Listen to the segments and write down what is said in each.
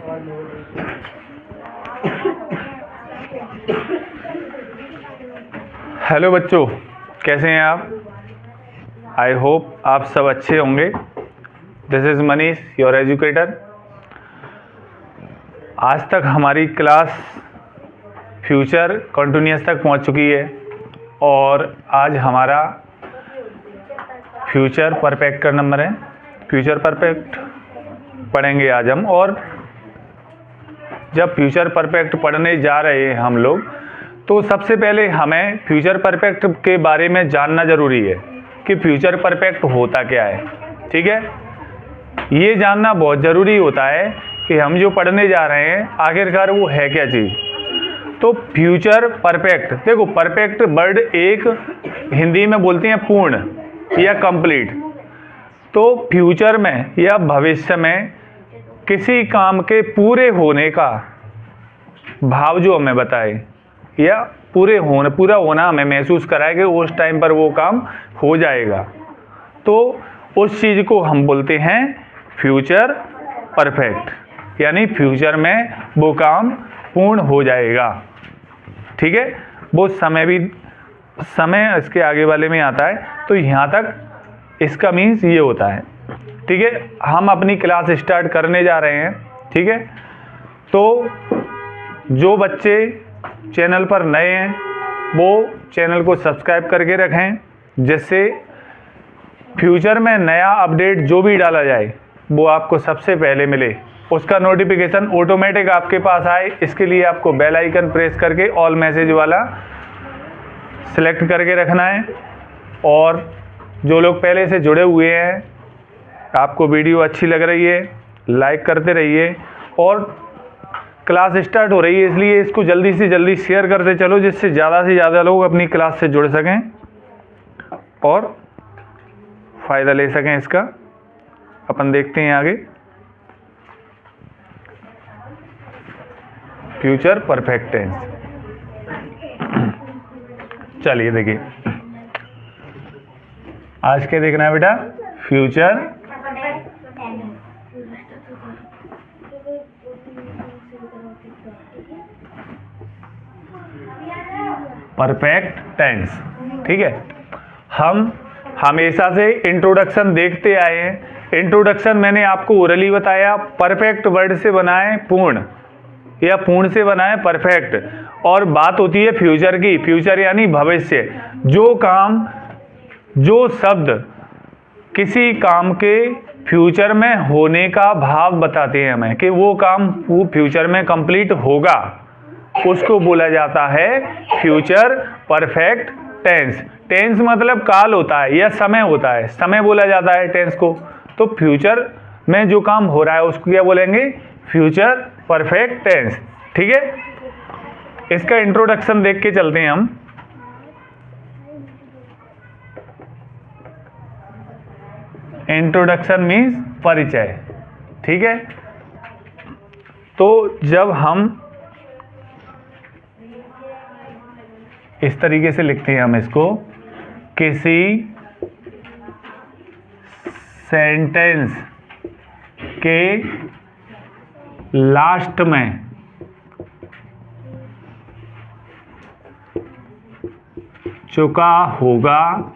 Hello बच्चों, कैसे हैं आप? आई होप आप सब अच्छे होंगे। This is Manish, your educator. आज तक हमारी क्लास फ्यूचर कंटिन्यूअस तक पहुंच चुकी है और आज हमारा फ्यूचर परफेक्ट का नंबर है। फ्यूचर परफेक्ट पढ़ेंगे आज हम। और जब फ्यूचर परफेक्ट पढ़ने जा रहे हैं हम लोग, तो सबसे पहले हमें फ्यूचर परफेक्ट के बारे में जानना ज़रूरी है कि फ्यूचर परफेक्ट होता क्या है। ठीक है, ये जानना बहुत ज़रूरी होता है कि हम जो पढ़ने जा रहे हैं आखिरकार वो है क्या चीज़। तो फ्यूचर परफेक्ट, देखो परफेक्ट वर्ड एक हिंदी में बोलते हैं पूर्ण या कंप्लीट। तो फ्यूचर में या भविष्य में किसी काम के पूरे होने का भाव जो हमें बताए या पूरा होना हमें महसूस कराए कि उस टाइम पर वो काम हो जाएगा, तो उस चीज़ को हम बोलते हैं फ्यूचर परफेक्ट, यानी फ्यूचर में वो काम पूर्ण हो जाएगा। ठीक है, वो समय इसके आगे वाले में आता है, तो यहाँ तक इसका मीन्स ये होता है। ठीक है, हम अपनी क्लास स्टार्ट करने जा रहे हैं। ठीक है, तो जो बच्चे चैनल पर नए हैं वो चैनल को सब्सक्राइब करके रखें, जिससे फ्यूचर में नया अपडेट जो भी डाला जाए वो आपको सबसे पहले मिले, उसका नोटिफिकेशन ऑटोमेटिक आपके पास आए। इसके लिए आपको बेल आइकन प्रेस करके ऑल मैसेज वाला सिलेक्ट करके रखना है। और जो लोग पहले से जुड़े हुए हैं, आपको वीडियो अच्छी लग रही है, लाइक करते रहिए। और क्लास स्टार्ट हो रही है, इसलिए इसको जल्दी से जल्दी शेयर करते चलो, जिससे ज़्यादा से ज़्यादा लोग अपनी क्लास से जुड़ सकें और फ़ायदा ले सकें इसका। अपन देखते हैं आगे फ्यूचर परफेक्ट टेंस। चलिए देखिए, आज क्या देखना है बेटा? Future perfect tense. ठीक है, हम हमेशा से इंट्रोडक्शन देखते आए हैं। इंट्रोडक्शन मैंने आपको ओरली बताया, परफेक्ट वर्ड से बनाए पूर्ण या पूर्ण से बनाए परफेक्ट। और बात होती है फ्यूचर की। फ्यूचर यानी भविष्य। जो काम, जो शब्द किसी काम के फ्यूचर में होने का भाव बताते हैं हमें कि वो काम वो फ्यूचर में कंप्लीट होगा, उसको बोला जाता है फ्यूचर परफेक्ट टेंस। टेंस मतलब काल होता है या समय होता है, समय बोला जाता है टेंस को। तो फ्यूचर में जो काम हो रहा है उसको क्या बोलेंगे? Future perfect tense. ठीक है, इसका इंट्रोडक्शन देख के चलते हैं हम। इंट्रोडक्शन मीन्स परिचय। ठीक है, तो जब हम इस तरीके से लिखते हैं हम इसको, किसी सेंटेंस के लास्ट में चुका होगा,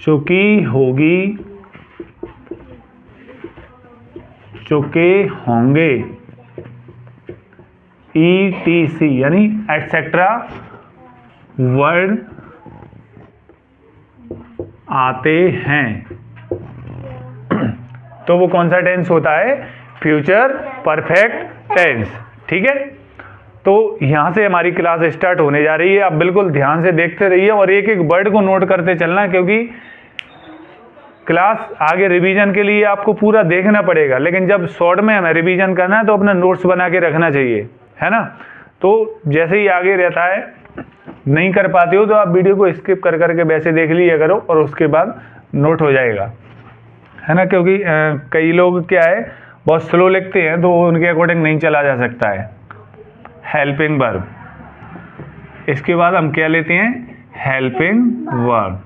चुकी होगी, चुके होंगे, ETC यानी एटसेट्रा वर्ड आते हैं, तो वो कौन सा टेंस होता है? Future perfect tense. ठीक है, तो यहाँ से हमारी क्लास स्टार्ट होने जा रही है। आप बिल्कुल ध्यान से देखते रहिए और एक एक वर्ड को नोट करते चलना, क्योंकि क्लास आगे रिवीजन के लिए आपको पूरा देखना पड़ेगा। लेकिन जब शॉर्ट में हमें रिवीजन करना है तो अपना नोट्स बना के रखना चाहिए, है ना। तो जैसे ही आगे रहता है, नहीं कर पाते हो तो आप वीडियो को स्किप कर करके वैसे देख लिया करो और उसके बाद नोट हो जाएगा, है ना। क्योंकि कई लोग क्या है, बहुत स्लो लिखते हैं, तो उनके अकॉर्डिंग नहीं चला जा सकता है। हेल्पिंग वर्ब, इसके बाद हम क्या लेते हैं? Helping verb.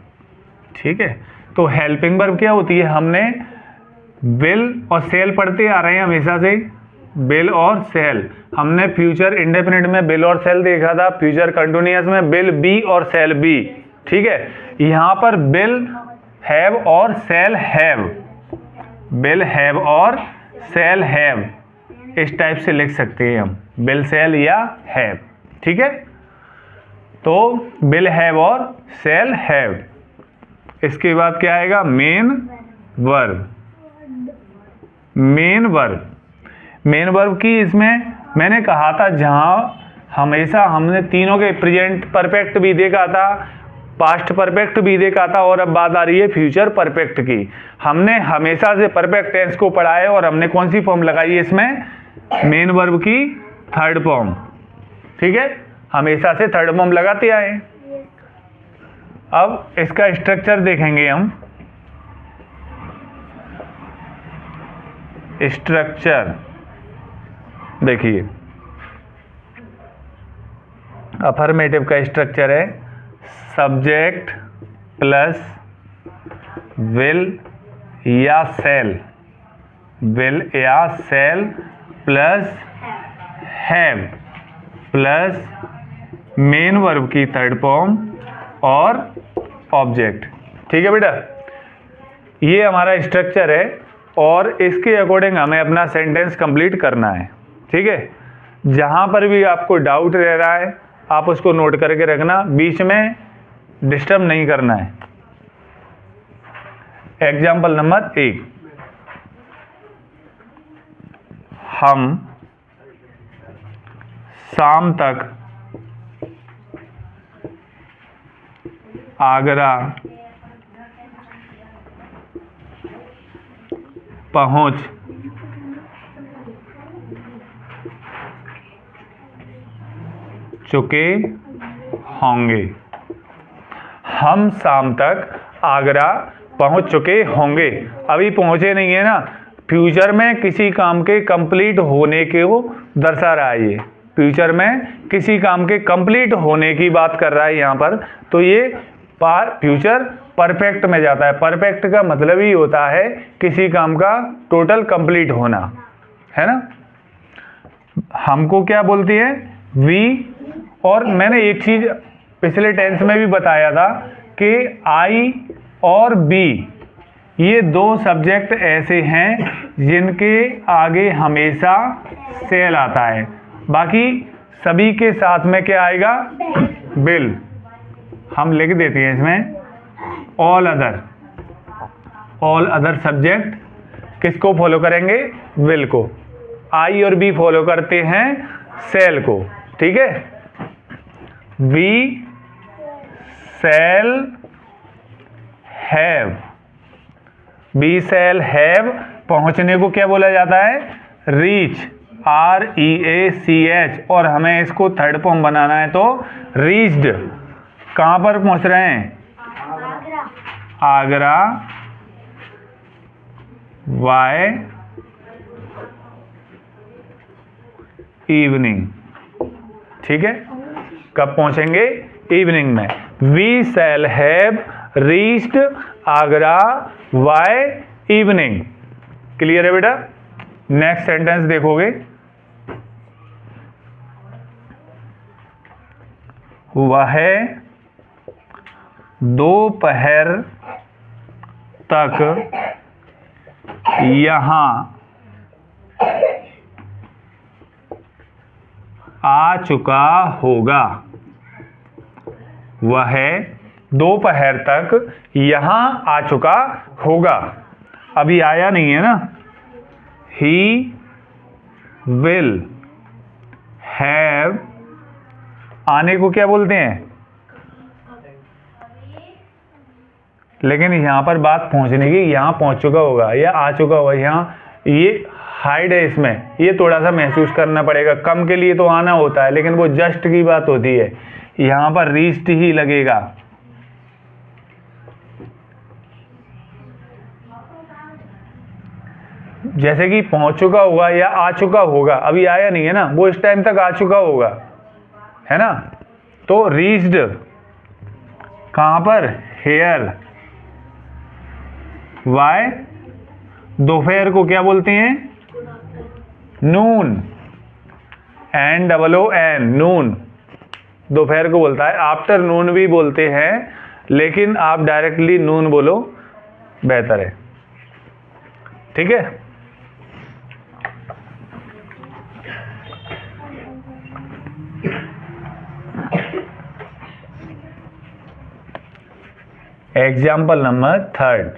ठीक है, तो हेल्पिंग वर्ब क्या होती है? हमने विल और सेल पढ़ते आ रहे हैं हमेशा से, विल और सेल। हमने फ्यूचर इंडेफिनिट में विल और सेल देखा था, फ्यूचर कंटिन्यूअस में विल बी और सेल बी। ठीक है, यहाँ पर विल हैव और सेल हैव, विल हैव और सेल हैव, इस टाइप से लिख सकते हैं हम, विल सेल या हैव। ठीक है, तो विल हैव और सेल हैव। इसके बाद क्या आएगा, main verb. Main verb, main verb की इसमें मैंने कहा था जहां हमेशा हमने तीनों के प्रेजेंट परफेक्ट भी देखा था, पास्ट परफेक्ट भी देखा था, और अब बात आ रही है फ्यूचर परफेक्ट की। हमने हमेशा से परफेक्ट टेंस को पढ़ा है और हमने कौन सी फॉर्म लगाई है इसमें, मेन वर्ब की थर्ड फॉर्म। ठीक है, हमेशा से थर्ड फॉर्म लगाते आए। अब इसका स्ट्रक्चर देखेंगे हम। स्ट्रक्चर देखिए, अफर्मेटिव का स्ट्रक्चर है सब्जेक्ट प्लस विल या सेल, विल या shall plus have plus main verb की थर्ड फॉर्म और ऑब्जेक्ट। ठीक है बेटा, ये हमारा स्ट्रक्चर है और इसके अकॉर्डिंग हमें अपना सेंटेंस कंप्लीट करना है। ठीक है, जहाँ पर भी आपको डाउट रह रहा है आप उसको नोट करके रखना, बीच में डिस्टर्ब नहीं करना है। एग्जाम्पल नंबर 1, हम शाम तक आगरा पहुंच चुके होंगे। हम शाम तक आगरा पहुंच चुके होंगे, अभी पहुंचे नहीं है ना, फ्यूचर में किसी काम के कंप्लीट होने के वो दर्शा रहा है। ये फ्यूचर में किसी काम के कंप्लीट होने की बात कर रहा है यहाँ पर, तो ये फ्यूचर परफेक्ट में जाता है। परफेक्ट का मतलब ही होता है किसी काम का टोटल कंप्लीट होना, है ना। हमको क्या बोलती है, वी। और मैंने एक चीज पिछले टेंस में भी बताया था कि आई और बी ये दो सब्जेक्ट ऐसे हैं जिनके आगे हमेशा सेल आता है, बाकी सभी के साथ में क्या आएगा, विल। हम लिख देते हैं इसमें ऑल अदर सब्जेक्ट किसको फॉलो करेंगे, विल को। आई और बी फॉलो करते हैं सेल को। ठीक है, वी सेल हैव, बी सेल हैव पहुंचने को क्या बोला जाता है, रीच, REACH। और हमें इसको थर्ड फॉर्म बनाना है तो रीच्ड। कहां पर पहुंच रहे हैं, आगरा बाय इवनिंग। ठीक है, कब पहुंचेंगे, इवनिंग में। We shall have reached Agra by evening. Clear है बेटा। नेक्स्ट सेंटेंस देखोगे, वह दोपहर तक यहाँ आ चुका होगा। वह दोपहर तक यहाँ आ चुका होगा, अभी आया नहीं है ना। He will have, आने को क्या बोलते हैं, लेकिन यहाँ पर बात पहुँचने की, यहाँ पहुँच चुका होगा या आ चुका होगा, यहाँ ये हाइड है, इसमें ये थोड़ा सा महसूस करना पड़ेगा। कम के लिए तो आना होता है लेकिन वो जस्ट की बात होती है, यहाँ पर रीच्ड ही लगेगा। जैसे कि पहुंच चुका होगा या आ चुका होगा, अभी आया नहीं है ना, वो इस टाइम तक आ चुका होगा, है ना। तो रीच्ड कहां पर, हेयर, वाई दोपहर को क्या बोलते हैं? नून, NOON, नून दोपहर को बोलता है। आफ्टरनून भी बोलते हैं, लेकिन आप डायरेक्टली नून बोलो, बेहतर है। ठीक है। एग्जाम्पल नंबर 3,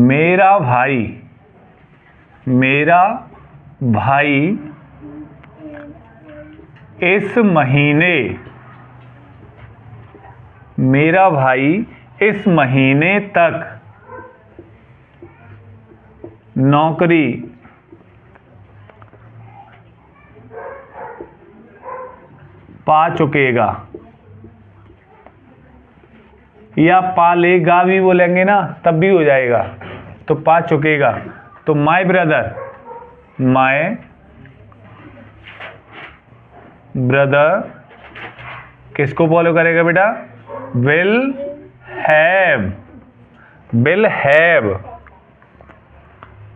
मेरा भाई इस महीने तक नौकरी पा चुकेगा, या पा लेगा भी बोलेंगे ना तब भी हो जाएगा, तो पा चुकेगा। तो माय ब्रदर किसको फॉलो करेगा बेटा?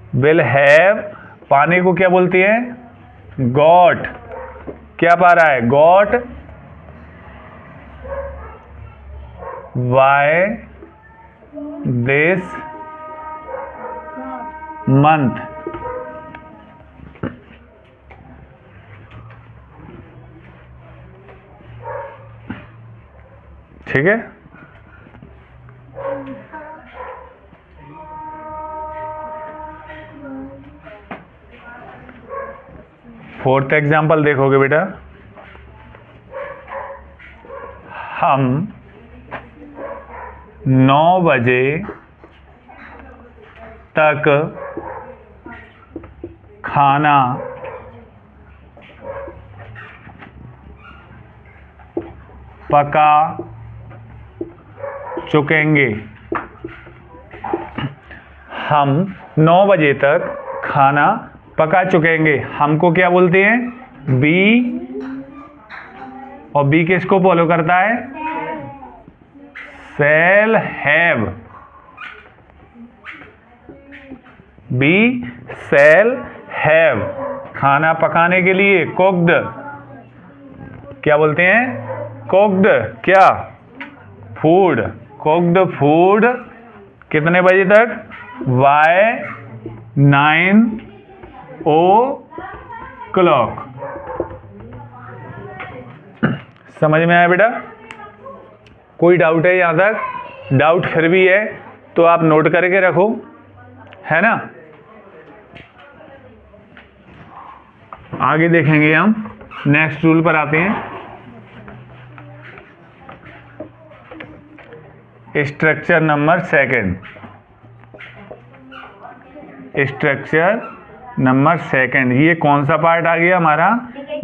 विल हैव पाने को क्या बोलती है? गॉट। क्या पा रहा है? Got by this month. ठीक है। फोर्थ एग्जाम्पल देखोगे बेटा, हम 9 बजे तक खाना पका चुकेंगे। हम 9 बजे तक खाना पका चुकेंगे। हमको क्या बोलते हैं? बी। और बी किसको फॉलो करता है? Shall have. बी शैल हैव। खाना पकाने के लिए कुक्ड क्या बोलते हैं? कुक्ड क्या? फूड। कुक्ड फूड कितने बजे तक? Bye 9 o'clock। समझ में आया बेटा? कोई डाउट है यहाँ तक? डाउट फिर भी है तो आप नोट करके रखो, है ना। आगे देखेंगे हम, नेक्स्ट रूल पर आते हैं। Structure number 2। स्ट्रक्चर नंबर 2, ये कौन सा पार्ट आ गया हमारा?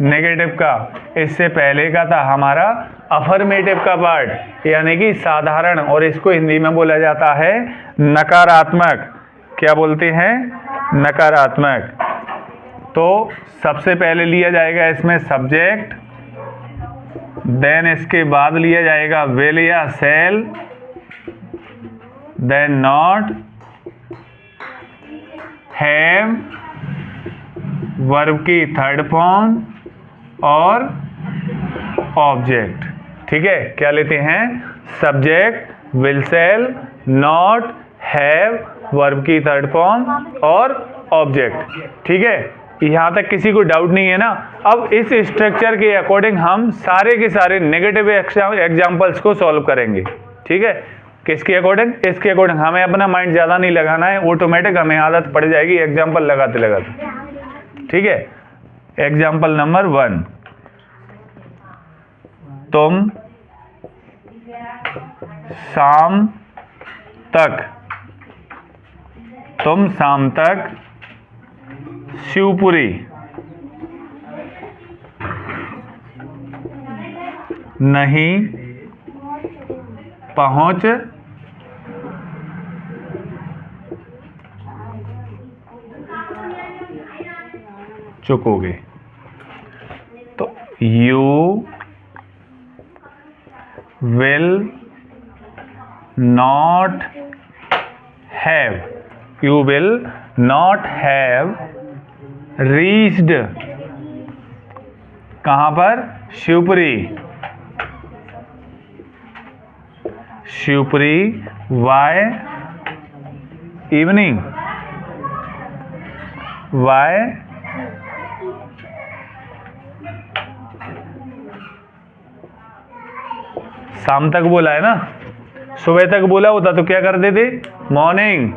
नेगेटिव का। इससे पहले का था हमारा अफर्मेटिव का पार्ट, यानी कि साधारण, और इसको हिंदी में बोला जाता है नकारात्मक। क्या बोलते हैं? नकारात्मक। तो सबसे पहले लिया जाएगा इसमें सब्जेक्ट, देन इसके बाद लिया जाएगा विल या shall, then not, have, verb की थर्ड फॉर्म और ऑब्जेक्ट। ठीक है। क्या लेते हैं? Subject, will, shall, not, have, verb की थर्ड फॉर्म और ऑब्जेक्ट। ठीक है। यहाँ तक किसी को डाउट नहीं है ना। अब इस स्ट्रक्चर के अकॉर्डिंग हम सारे के सारे नेगेटिव एग्जाम्पल्स को सॉल्व करेंगे। ठीक है। किसके अकॉर्डिंग? इसके अकॉर्डिंग। हमें अपना माइंड ज़्यादा नहीं लगाना है, ऑटोमेटिक हमें आदत पड़ जाएगी एग्जाम्पल लगाते लगाते। ठीक है। एग्जाम्पल नंबर 1, तुम शाम तक शिवपुरी नहीं पहुंच चुकोगे। तो you will not have, you will not have reached, कहाँ पर? Shivpuri, Shivpuri by evening, by शाम तक बोला है ना, सुबह तक बोला होता तो क्या करते थे? मॉर्निंग।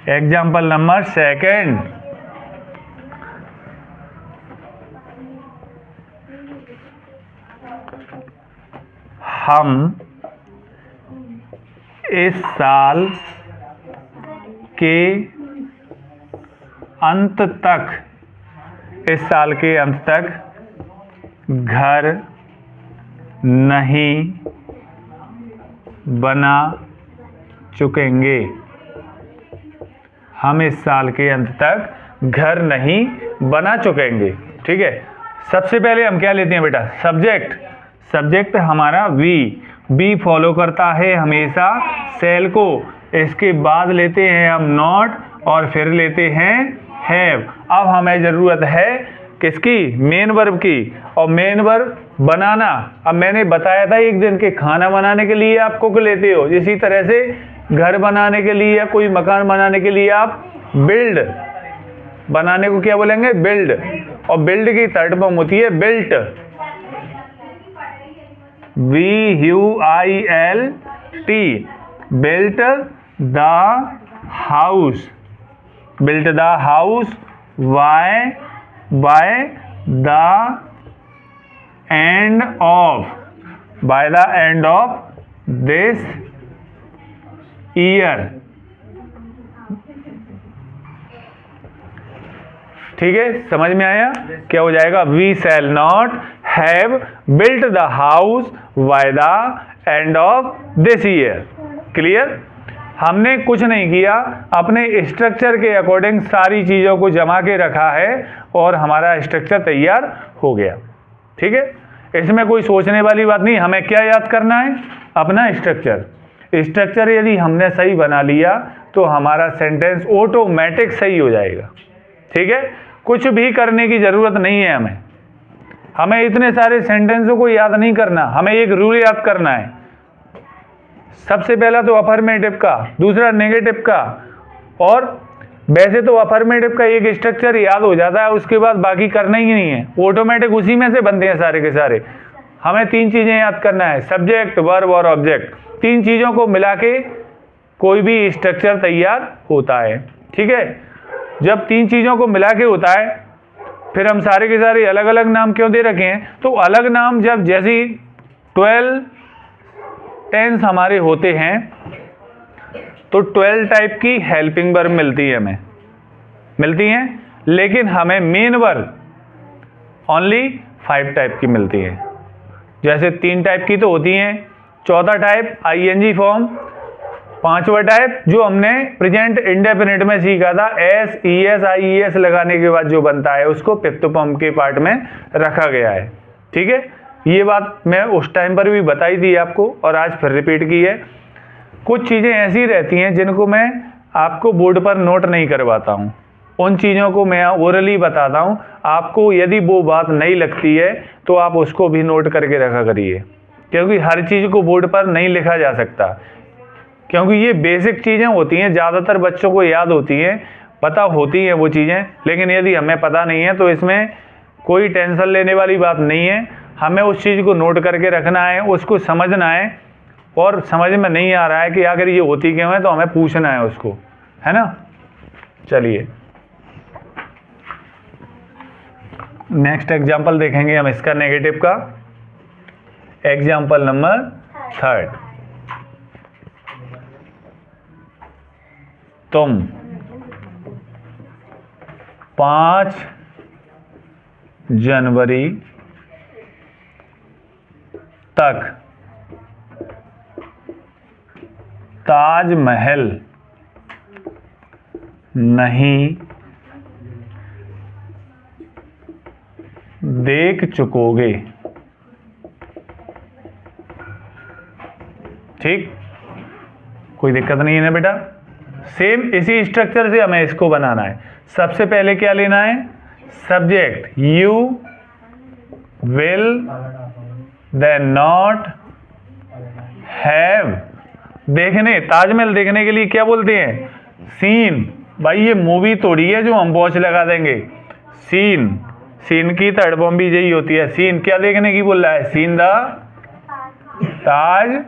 एग्जाम्पल नंबर 2, हम इस साल के अंत तक, इस साल के अंत तक घर नहीं बना चुकेंगे। हम इस साल के अंत तक घर नहीं बना चुकेंगे। ठीक है, सबसे पहले हम क्या लेते हैं बेटा? सब्जेक्ट। सब्जेक्ट हमारा बी फॉलो करता है हमेशा सेल को। इसके बाद लेते हैं हम नॉट और फिर लेते हैं हैव। अब हमें ज़रूरत है किसकी? मेन वर्ब की। और मेन वर्ब बनाना, अब मैंने बताया था एक दिन के खाना बनाने के लिए आप कुक लेते हो, इसी तरह से घर बनाने के लिए या कोई मकान बनाने के लिए आप बिल्ड, बनाने को क्या बोलेंगे? बिल्ड। और बिल्ड की थर्ड फॉर्म होती है built, BUILT, built the house, built the house by the end of this year. ठीक है, समझ में आया? क्या हो जाएगा? We shall not have built the house by the end of this year. Clear? हमने कुछ नहीं किया, अपने स्ट्रक्चर के अकॉर्डिंग सारी चीज़ों को जमा के रखा है और हमारा स्ट्रक्चर तैयार हो गया। ठीक है, इसमें कोई सोचने वाली बात नहीं। हमें क्या याद करना है? अपना स्ट्रक्चर। स्ट्रक्चर यदि हमने सही बना लिया तो हमारा सेंटेंस ऑटोमेटिक सही हो जाएगा। ठीक है, कुछ भी करने की ज़रूरत नहीं है हमें इतने सारे सेंटेंसों को याद नहीं करना। हमें एक रूल याद करना है, सबसे पहला तो अफर्मेटिव का, दूसरा नेगेटिव का। और वैसे तो अफर्मेटिव का एक स्ट्रक्चर याद हो जाता है, उसके बाद बाकी करना ही नहीं है, ऑटोमेटिक उसी में से बनते हैं सारे के सारे। हमें 3 चीज़ें याद करना है, सब्जेक्ट, वर्ब और ऑब्जेक्ट। 3 चीज़ों को मिला के कोई भी स्ट्रक्चर तैयार होता है। ठीक है, जब 3 चीज़ों को मिला के होता है, फिर हम सारे के सारे अलग अलग नाम क्यों दे रखे हैं? तो अलग नाम जब जैसी 12 टेंस हमारे होते हैं तो 12 टाइप की हेल्पिंग वर्ब मिलती है, हमें मिलती हैं, लेकिन हमें मेन वर्ब ओनली 5 टाइप की मिलती है। जैसे 3 टाइप की तो होती हैं, चौथा टाइप ING फॉर्म, 5वां टाइप जो हमने प्रेजेंट इंडेफिनिट में सीखा था, SES IES लगाने के बाद जो बनता है उसको 5th फॉर्म के पार्ट में रखा गया है। ठीक है, ये बात मैं उस टाइम पर भी बताई थी आपको और आज फिर रिपीट की है। कुछ चीज़ें ऐसी रहती हैं जिनको मैं आपको बोर्ड पर नोट नहीं करवाता हूँ, उन चीज़ों को मैं ओरली बताता हूँ। आपको यदि वो बात नहीं लगती है तो आप उसको भी नोट करके रखा करिए, क्योंकि हर चीज़ को बोर्ड पर नहीं लिखा जा सकता, क्योंकि ये बेसिक चीज़ें होती हैं, ज़्यादातर बच्चों को याद होती हैं, पता होती हैं वो चीज़ें, लेकिन यदि हमें पता नहीं है तो इसमें कोई टेंशन लेने वाली बात नहीं है। हमें उस चीज़ को नोट करके रखना है, उसको समझना है, और समझ में नहीं आ रहा है कि अगर ये होती क्यों है तो हमें पूछना है उसको, है ना। चलिए नेक्स्ट एग्जाम्पल देखेंगे हम इसका, नेगेटिव का। एग्जाम्पल नंबर 3, तुम 5 जनवरी तक ताजमहल नहीं देख चुकोगे। ठीक, कोई दिक्कत नहीं है ना बेटा। सेम इसी स्ट्रक्चर से हमें इसको बनाना है। सबसे पहले क्या लेना है, subject you will then not have. देखने, ताजमहल देखने के लिए क्या बोलते हैं, सीन। भाई ये मूवी थोड़ी है जो हम वॉच लगा देंगे, सीन। सीन की थर्ड फॉर्म भी यही होती है, सीन। क्या देखने की बोल रहा है, scene the Taj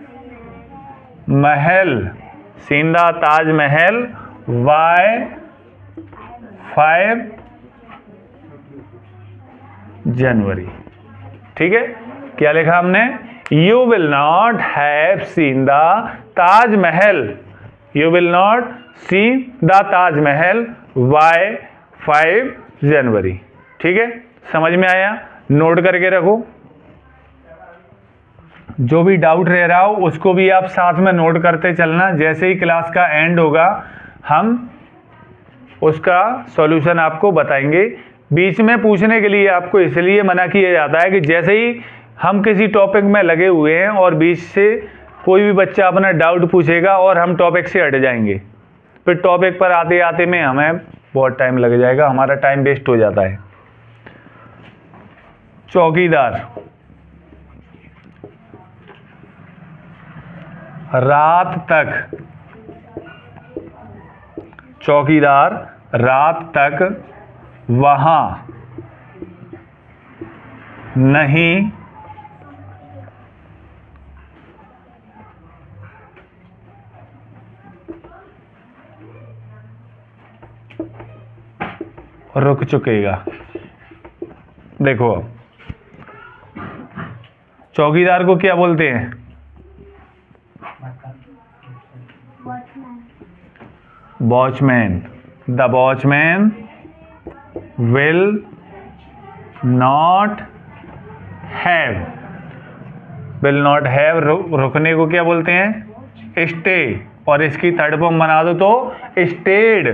Mahal, scene the Taj Mahal by 5 जनवरी। ठीक है, क्या लिखा हमने, you will not have seen the Taj Mahal, you will not see the Taj Mahal by 5 जनवरी। ठीक है, समझ में आया, नोट करके रखो। जो भी डाउट रह रहा हो उसको भी आप साथ में नोट करते चलना। जैसे ही क्लास का एंड होगा हम उसका सॉल्यूशन आपको बताएंगे। बीच में पूछने के लिए आपको इसलिए मना किया जाता है कि जैसे ही हम किसी टॉपिक में लगे हुए हैं और बीच से कोई भी बच्चा अपना डाउट पूछेगा और हम टॉपिक से हट जाएंगे, फिर टॉपिक पर आते आते में हमें बहुत टाइम लग जाएगा, हमारा टाइम वेस्ट हो जाता है। चौकीदार, रात तक, चौकीदार रात तक वहां नहीं रुक चुकेगा। देखो चौकीदार को क्या बोलते हैं, watchman. The watchman will not have, will not have रुकने को क्या बोलते हैं, स्टे। और इसकी थर्ड फॉर्म बना दो तो स्टेड,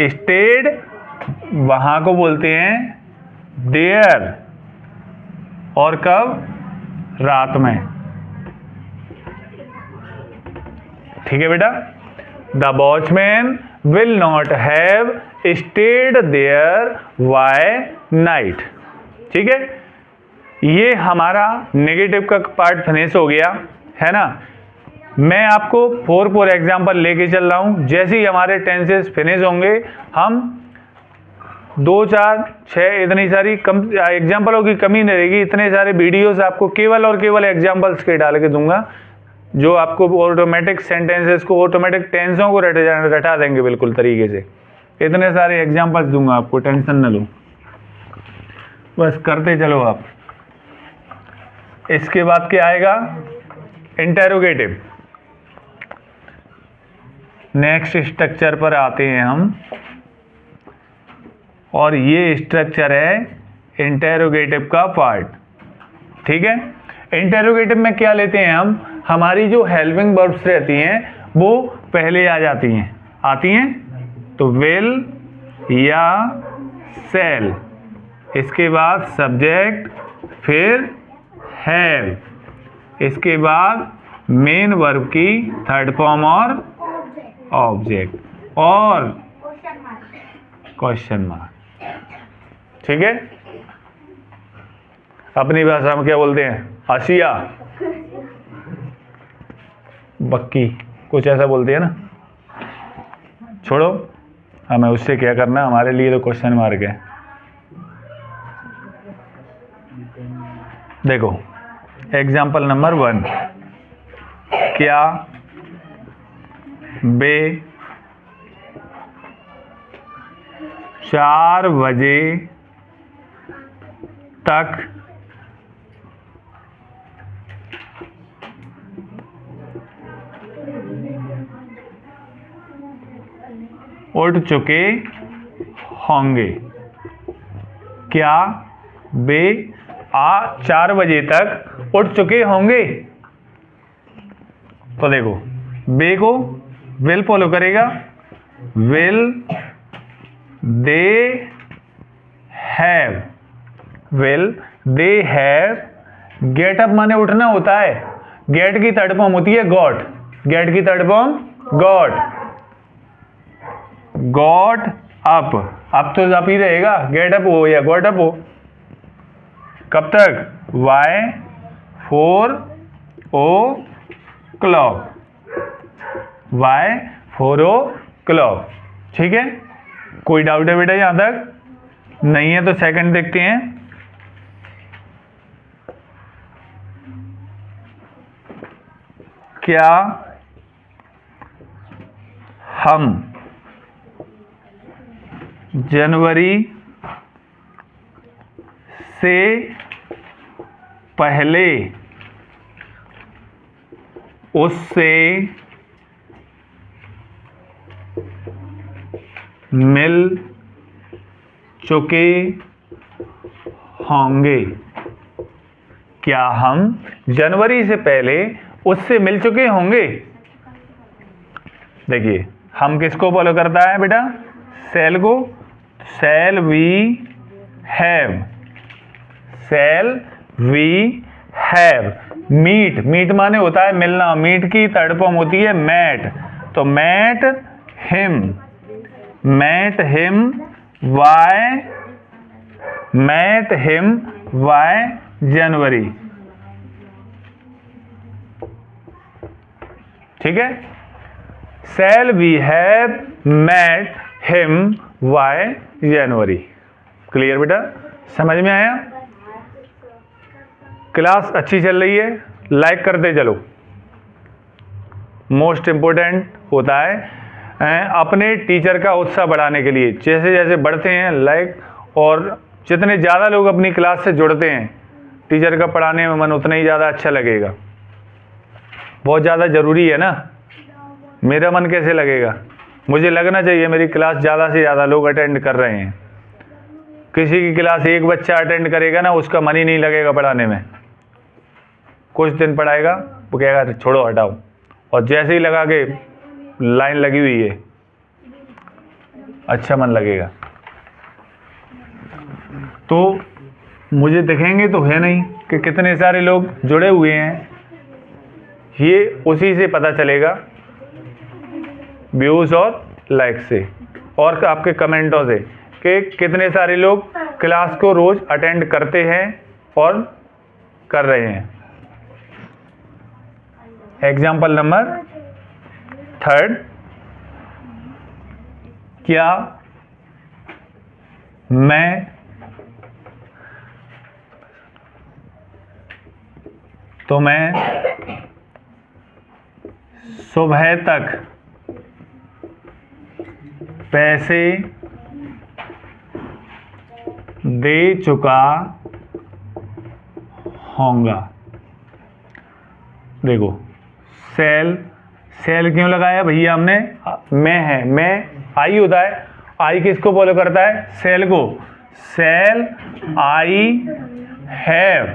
स्टेड वहां को बोलते हैं देयर। और कब, रात में। ठीक है बेटा, the watchman will not have stayed there by night. ठीक है, ये हमारा नेगेटिव का पार्ट फिनिश हो गया है ना। मैं आपको 4 एग्जाम्पल लेके चल रहा हूं। जैसे ही हमारे टेंसेस फिनिश होंगे हम 2, 4, 6 इतनी सारी एग्जाम्पलों की कमी नहीं रहेगी। इतने सारे वीडियोस आपको केवल और केवल एग्जाम्पल्स के डाल के दूंगा जो आपको ऑटोमेटिक सेंटेंसेस को, ऑटोमेटिक टेंसों को रटा देंगे बिल्कुल तरीके से। इतने सारे एग्जाम्पल्स दूंगा आपको, टेंशन न लो, बस करते चलो आप। इसके बाद क्या आएगा, इंटेरोगेटिव। नेक्स्ट स्ट्रक्चर पर आते हैं हम, और ये स्ट्रक्चर है इंटेरोगेटिव का पार्ट। ठीक है, इंटेरोगेटिव में क्या लेते हैं हम, हमारी जो हेल्पिंग वर्ब्स रहती हैं वो पहले आ जाती हैं, आती हैं तो विल या सेल, इसके बाद सब्जेक्ट, फिर हैव, इसके बाद मेन वर्ब की थर्ड फॉर्म और ऑब्जेक्ट और क्वेश्चन मार्क। ठीक है, अपनी भाषा में क्या बोलते हैं, आसिया, बक्की, कुछ ऐसा बोलते हैं ना। छोड़ो, हमें उससे क्या करना, हमारे लिए तो क्वेश्चन मार्क है। देखो एग्जाम्पल नंबर 1, क्या बे 4 बजे तक उठ चुके होंगे। क्या वे 4 बजे तक उठ चुके होंगे। तो देखो बे को विल फॉलो करेगा, will they have, will they have. Get up माने उठना होता है, गेट की थर्ड फॉर्म होती है गॉट, गेट की third form got, got up, अब तो अप ही रहेगा, गेट अप हो या गॉट अप हो। कब तक? By 4 o'clock, by 4 o'clock। ठीक है, कोई डाउट है बेटा यहां तक? नहीं है तो सेकंड देखते हैं। क्या हम जनवरी से पहले उससे मिल चुके होंगे? क्या हम जनवरी से पहले उससे मिल चुके होंगे? देखिए हम किसको फॉलो करता है बेटा? शैल को। Shall we have, shall we have meet, meet माने होता है मिलना, मीट की थर्ड फॉर्म होती है मैट, तो met him, met him by, met him by January. ठीक है, shall we have met him by January. Clear बेटा, समझ में आया? क्लास अच्छी चल रही है, लाइक करते चलो, मोस्ट इंपॉर्टेंट होता है अपने टीचर का उत्साह बढ़ाने के लिए। जैसे जैसे बढ़ते हैं लाइक, और जितने ज़्यादा लोग अपनी क्लास से जुड़ते हैं टीचर का पढ़ाने में मन उतना ही ज़्यादा अच्छा लगेगा। बहुत ज़्यादा ज़रूरी है ना, मेरा मन कैसे लगेगा? मुझे लगना चाहिए मेरी क्लास ज़्यादा से ज़्यादा लोग अटेंड कर रहे हैं। किसी की क्लास एक बच्चा अटेंड करेगा ना, उसका मन ही नहीं लगेगा पढ़ाने में। कुछ दिन पढ़ाएगा वो कहेगा छोड़ो हटाओ, और जैसे ही लगा के लाइन लगी हुई है अच्छा मन लगेगा। तो मुझे दिखेंगे तो है नहीं कि कितने सारे लोग जुड़े हुए हैं, ये उसी से पता चलेगा, व्यूज़ और लाइक से और आपके कमेंटों से, कि कितने सारे लोग क्लास को रोज़ अटेंड करते हैं और कर रहे हैं। एग्जाम्पल नंबर 3, क्या मैं सुबह तक पैसे दे चुका होऊंगा? देखो सेल, सेल क्यों लगाया भैया हमने? मैं है, मैं आई होता है, आई किसको फॉलो करता है? सेल को। Shall I have,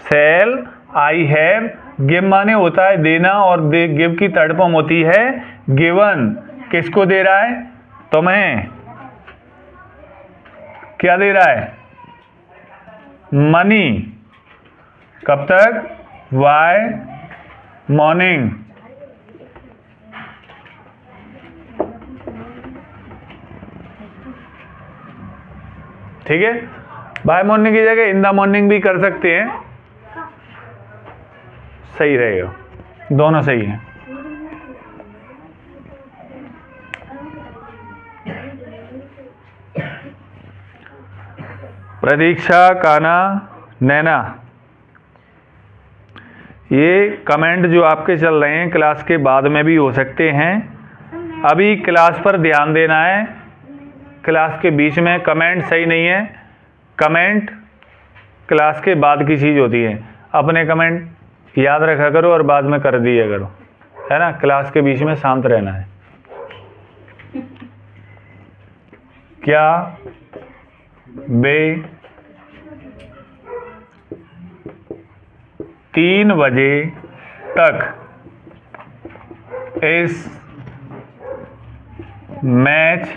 shall I have, give माने होता है देना, और गिव की थर्ड फॉर्म होती है गिवन। किसको दे रहा है? तुम्हें। क्या दे रहा है? मनी। कब तक? By morning. ठीक है, बाय मॉर्निंग की जगह इन द मॉर्निंग भी कर सकते हैं, सही रहेगा, दोनों सही हैं। प्रतीक्षा, काना, नैना, ये कमेंट जो आपके चल रहे हैं क्लास के बाद में भी हो सकते हैं। अभी क्लास पर ध्यान देना है, क्लास के बीच में कमेंट सही नहीं है। कमेंट क्लास के बाद की चीज़ होती है, अपने कमेंट याद रखा करो और बाद में कर दिया करो, है ना। क्लास के बीच में शांत रहना है। क्या वे 3 बजे तक इस मैच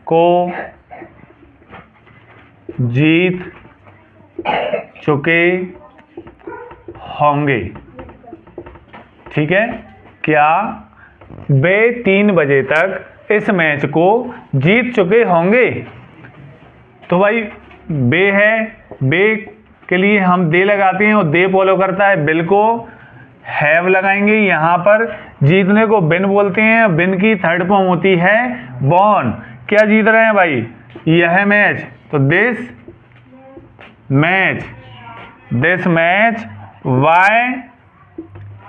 को जीत चुके होंगे। ठीक है, क्या वे 3 बजे तक इस मैच को जीत चुके होंगे? तो भाई बे है, बे के लिए हम दे लगाते हैं और दे फॉलो करता है बिल को, हैव लगाएंगे। यहाँ पर जीतने को बिन बोलते हैं, बिन की थर्ड फॉर्म होती है बॉन। क्या जीत रहे हैं भाई? यह मैच, तो this match, this match by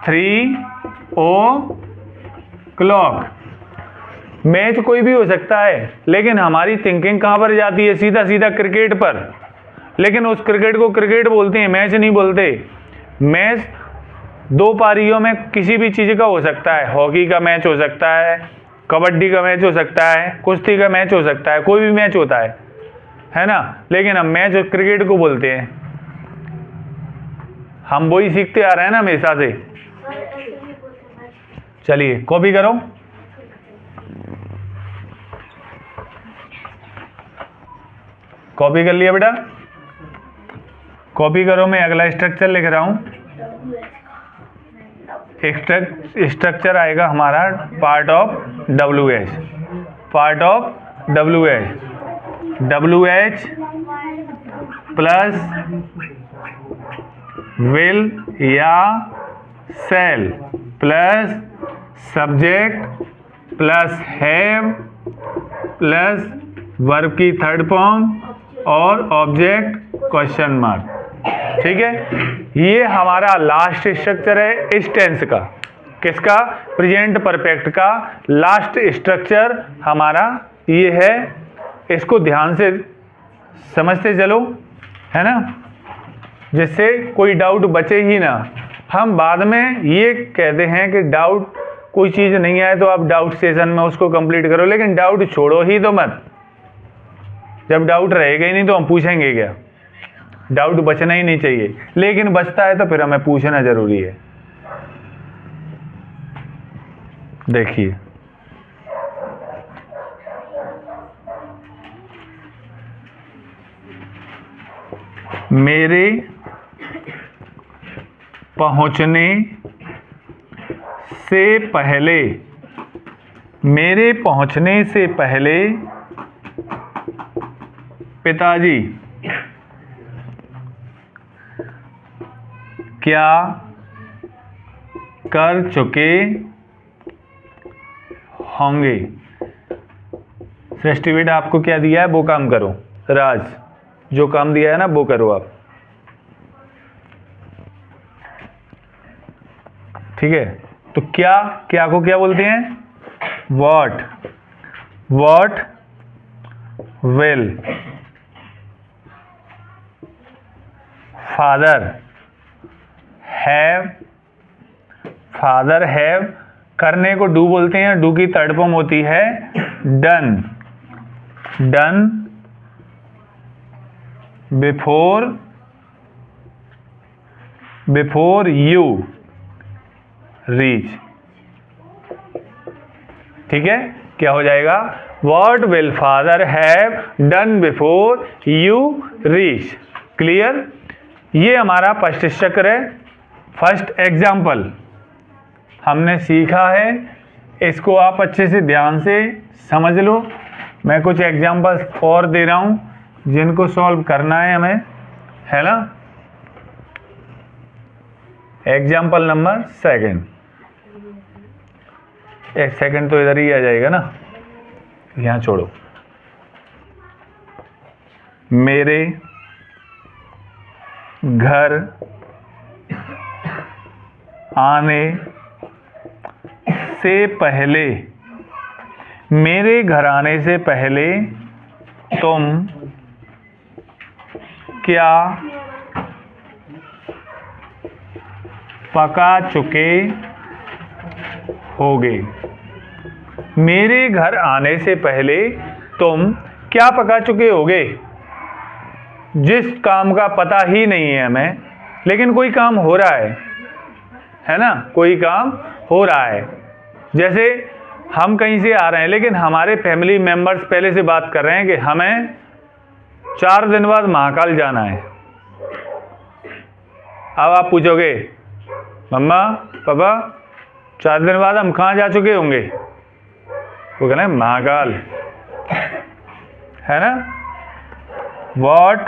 3 o'clock। Match कोई भी हो सकता है, लेकिन हमारी थिंकिंग कहाँ पर जाती है? सीधा सीधा क्रिकेट पर। लेकिन उस क्रिकेट को क्रिकेट बोलते हैं, मैच नहीं बोलते। मैच 2 पारियों में किसी भी चीज़ का हो सकता है। हॉकी का मैच हो सकता है, कबड्डी का मैच हो सकता है, कुश्ती का मैच हो सकता है, कोई भी मैच होता है ना। लेकिन हम मैच क्रिकेट को बोलते हैं। हम वही सीखते आ रहे हैं ना हमेशा से। चलिए कॉपी करो। कॉपी कर लिया बेटा? कॉपी करो। मैं अगला स्ट्रक्चर लिख रहा हूं। स्ट्रक्चर आएगा हमारा part of WH। Part of WH plus will या shall plus subject plus have plus verb की थर्ड फॉर्म और ऑब्जेक्ट क्वेश्चन मार्क। ठीक है, ये हमारा लास्ट स्ट्रक्चर है इस टेंस का। किसका? प्रेजेंट परफेक्ट का लास्ट स्ट्रक्चर हमारा ये है। इसको ध्यान से समझते चलो, है ना, जिससे कोई डाउट बचे ही ना। हम बाद में ये कहते हैं कि डाउट कोई चीज़ नहीं आए तो आप डाउट सेशन में उसको कंप्लीट करो, लेकिन डाउट छोड़ो ही तो मत। जब डाउट रहेगा ही नहीं तो हम पूछेंगे क्या? डाउट बचना ही नहीं चाहिए, लेकिन बचता है तो फिर हमें पूछना जरूरी है। देखिए, मेरे पहुंचने से पहले, मेरे पहुंचने से पहले पिताजी क्या कर चुके होंगे? सृष्टि बेटा आपको क्या दिया है वो काम करो। राज, जो काम दिया है ना वो करो आप। ठीक है, तो क्या, क्या को क्या बोलते हैं? What. What will father have, father have करने को डू बोलते हैं, डू की थर्ड फॉर्म होती है done. Done before, before you reach. ठीक है, क्या हो जाएगा? What will father have done before you reach. Clear? ये हमारा फर्स्ट स्ट्रक्चर है, फर्स्ट एग्जाम्पल हमने सीखा है। इसको आप अच्छे से ध्यान से समझ लो। मैं कुछ एग्जाम्पल्स और दे रहा हूं जिनको सॉल्व करना है हमें, है ना। Example number 2। एक सेकंड तो इधर ही आ जाएगा ना, यहाँ छोड़ो। मेरे घर आने से पहले, मेरे घर आने से पहले तुम क्या पका चुके होगे? मेरे घर आने से पहले तुम क्या पका चुके होगे? जिस काम का पता ही नहीं है हमें, लेकिन कोई काम हो रहा है ना, कोई काम हो रहा है। जैसे हम कहीं से आ रहे हैं, लेकिन हमारे फैमिली मेंबर्स पहले से बात कर रहे हैं कि हमें 4 दिन बाद महाकाल जाना है। अब आप पूछोगे मम्मा पापा 4 दिन बाद हम कहाँ जा चुके होंगे? वो कहना है महाकाल, है ना। what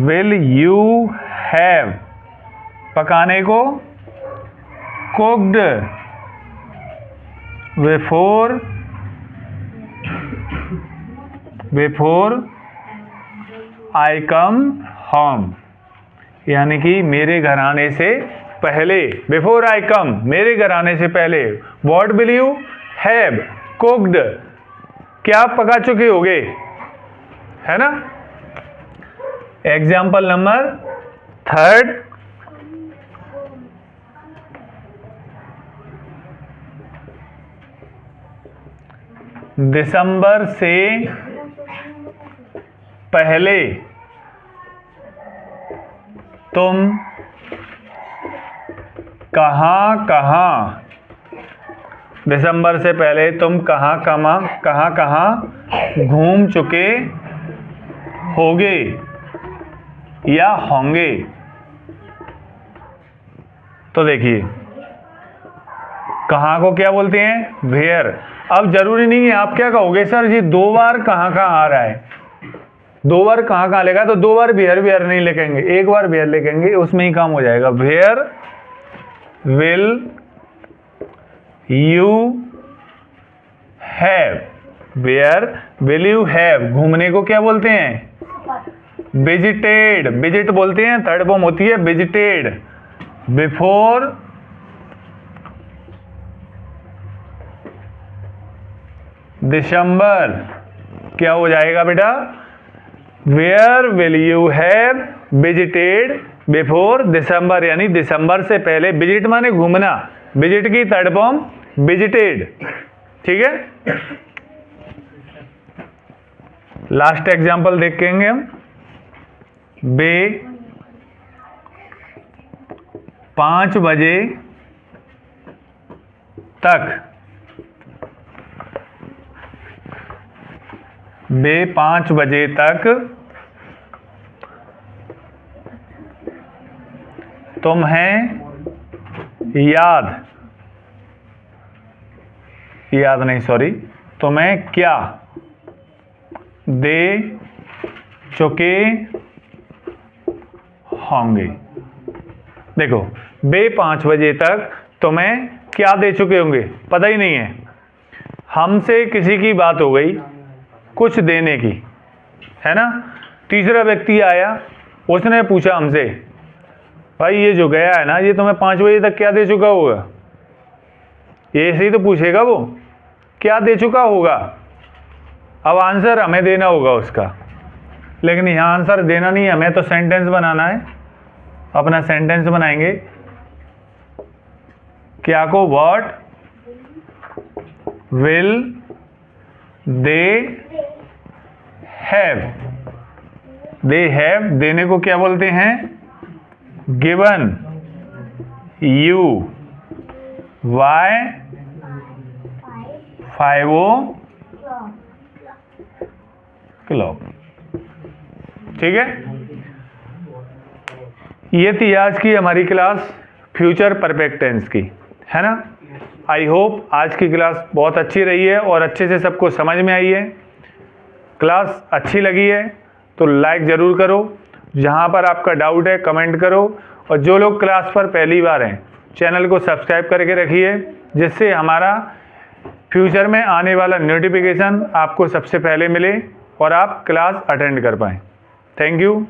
will you have? पकाने को cooked before I come home, यानी कि मेरे घर आने से पहले, बिफोर आई कम, मेरे घर आने से पहले। What will you have cooked, क्या पका चुके होगे, है ना। एग्जाम्पल नंबर 3, दिसंबर से पहले तुम कहाँ दिसंबर से पहले तुम कहाँ घूम चुके होगे या होंगे। तो देखिए कहाँ को क्या बोलते हैं, वेयर। अब जरूरी नहीं है आप क्या कहोगे, सर जी 2 बार कहाँ आ रहा है, 2 बार कहाँ लेगा, तो 2 बार वेयर नहीं लिखेंगे, 1 बार वेयर लिखेंगे, उसमें ही काम हो जाएगा। Where will you have, where will you have, घूमने को क्या बोलते हैं, विजिटेड, विजिट बोलते हैं, थर्ड फॉर्म होती है विजिटेड। बिफोर दिसंबर क्या हो जाएगा बेटा, where will you have visited before December, यानी दिसंबर से पहले। विजिट माने घूमना, विजिट की थर्ड फॉर्म विजिटेड, ठीक है। लास्ट एग्जांपल देखेंगे हम। बे 5 बजे तक, बे 5 बजे तक तुम्हें तुम्हें क्या दे चुके होंगे। देखो बे 5 बजे तक तुम्हें क्या दे चुके होंगे, पता ही नहीं है। हमसे किसी की बात हो गई कुछ देने की, है ना। तीसरा व्यक्ति आया, उसने पूछा हमसे, भाई ये जो गया है ना, ये तुम्हें 5 बजे तक क्या दे चुका होगा। ये ऐसे ही तो पूछेगा, वो क्या दे चुका होगा। अब आंसर हमें देना होगा उसका, लेकिन यहाँ आंसर देना नहीं है हमें, तो सेंटेंस बनाना है। अपना सेंटेंस बनाएंगे, क्या को, what will they have, they have, देने को क्या बोलते हैं, गिवन यू, वाई 5 o'clock, ठीक है। ये थी आज की हमारी क्लास फ्यूचर परफेक्ट टेंस की, है ना। आई होप आज की क्लास बहुत अच्छी रही है और अच्छे से सबको समझ में आई है। क्लास अच्छी लगी है तो लाइक ज़रूर करो, जहाँ पर आपका डाउट है कमेंट करो, और जो लोग क्लास पर पहली बार हैं चैनल को सब्सक्राइब करके रखिए, जिससे हमारा फ्यूचर में आने वाला नोटिफिकेशन आपको सबसे पहले मिले और आप क्लास अटेंड कर पाएँ। Thank you.